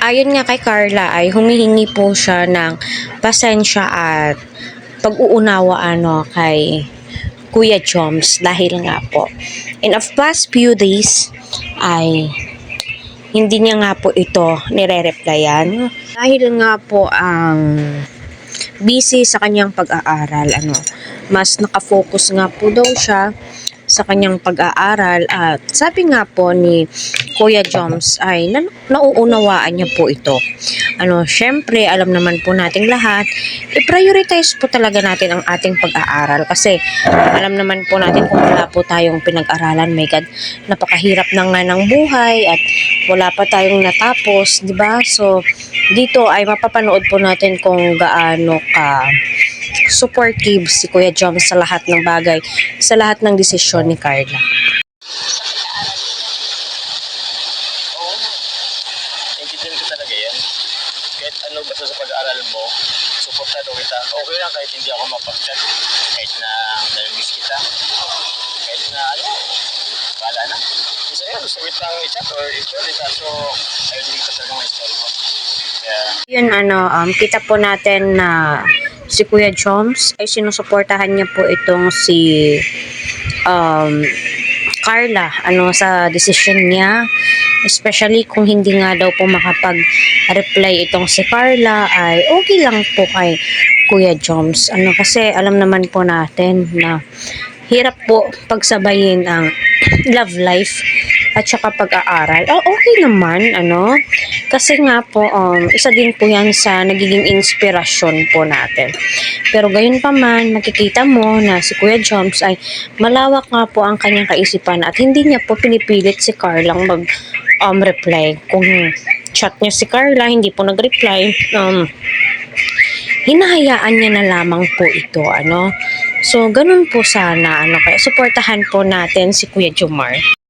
Ayon nga kay Carla ay humihingi po siya ng pasensya at pag-uunawa kay Kuya Joms dahil nga po in the past few days ay hindi niya nga po ito nire-replyan dahil nga po ang busy sa kanyang pag-aaral. Mas nakafocus nga po daw siya sa kanyang pag-aaral at sabi nga po ni Kuya Joms ay nauunawaan niya po ito. Syempre alam naman po nating lahat, i-prioritize po talaga natin ang ating pag-aaral kasi alam naman po natin kung wala po tayong pinag-aralan, my God, napakahirap na nga ng buhay at wala pa tayong natapos, di ba? So dito ay mapapanood po natin kung gaano ka supportive si Kuya Joms sa lahat ng bagay, sa lahat ng desisyon ni Carla. Oo, naiintindihan ko talaga yan. Kahit ano basta sa pag-aaral mo, suportado kita. Okay lang kahit hindi ako mapag-chat. Kahit na namiss kita. Kahit na bahala na. Isa yan, gusto kitang i-chat or i-call kita. So, ayun din ka talaga may story mo. Yun, kita po natin na si Kuya Joms ay sinusuportahan niya po itong si Carla sa decision niya, especially kung hindi nga daw po makapag-reply itong si Carla ay okay lang po kay Kuya Joms kasi alam naman po natin na hirap po pagsabayin ang love life at saka pag-aaral. Okay naman, kasi nga po, isa din po yan sa nagiging inspirasyon po natin. Pero gayon pa man, makikita mo na si Kuya Joms ay malawak nga po ang kanyang kaisipan at hindi niya po pinipilit si Carla mag-reply. Kung chat niya si Carla, hindi po nag-reply, hinahayaan niya na lamang po ito, So, ganun po sana, kaya suportahan po natin si Kuya Jomar.